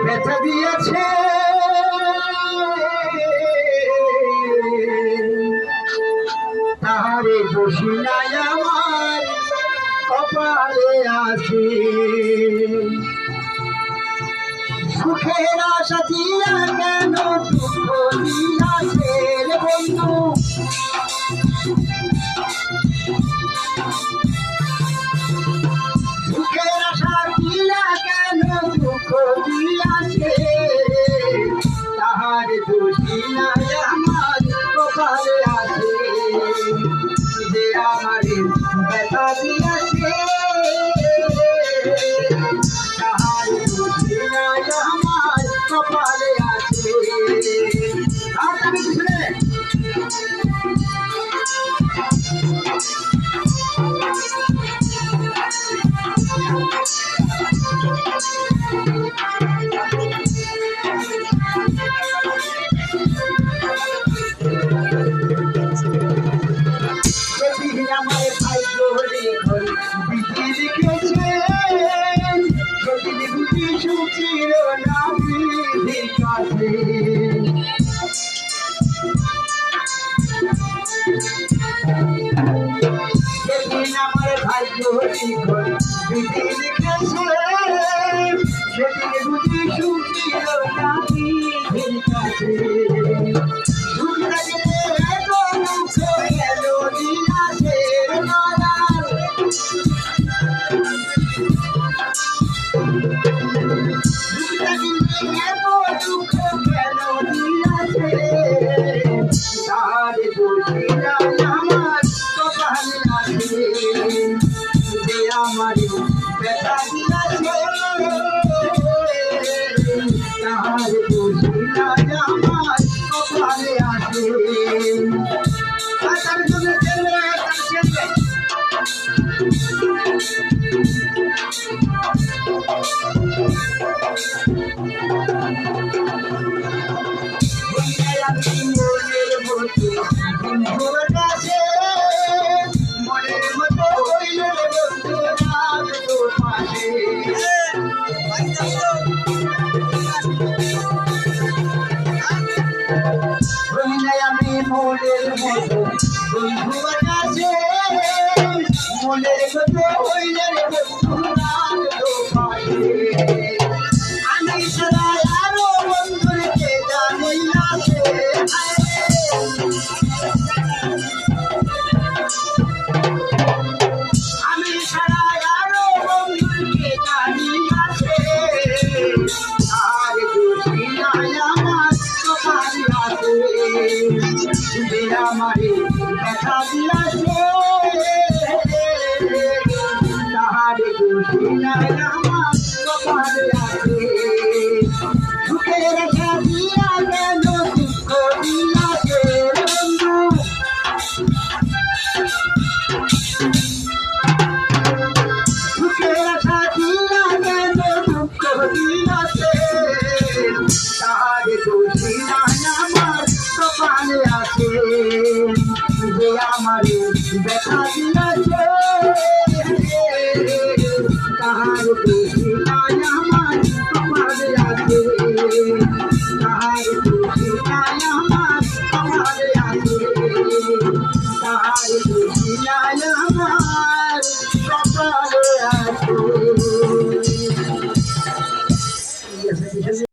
ব্যথা দিয়েছে তাহারে দোষী নাই আমার কপালে আছে। সুখের আশা দিয়া কেন দুঃখ দিয়াছে রে বন্ধু, সুখের আশা দিয়া কেন দুঃখ দিয়াছে তাহার দোষী নাই আমার কপালে আছে। যে আমারে ব্যথা দিয়াছে তাহার দোষী নাই আমার কপালে আছে। আর আমি শুনে আমার ভাগ্য লিখন বিধি লিখেছে সেদিন বুঝি সুখ ছিল না বিধির কাছে। সেদিন আমার ভাগ্য লিখন বিধি লিখেছে সেদিন বুঝি সুখ ছিল না বিধির কাছে। আমার ব্যথা দিয়েছে তাহার দোষী নাই আমার কপালে আছে। তার জন্য মনের মতো হইল বন্ধু রাম তো পাশে। আমি মনের মতো বন্ধুর কাছে মনের মতো হইল বন্ধু রাম তো পাশে। আমি ছাড়া আরো বন্ধুকে জানি না সে আমি ছাড়া আরো বন্ধুকে জানি না সে আর দোষী নাই আমার কপালে আছে। যে আমারে ব্যথা দিয়াছে তাহার দোষী নাই আমার কপালে আছে। সুখের আশা দিয়া কেন দুঃখ দিয়াছে বন্ধু, সুখের আশা দিয়া কেন দুঃখ দিয়াছে তাহার দোষী নাই আমার কপালে আছে। যে আমারে ব্যথা দিয়াছে তাহার দোষী নাই আমার কপালে আছে। তাহার দোষী নাই আমার কপালে আছে। তাহার দোষী নাই আমার কপালে আছে।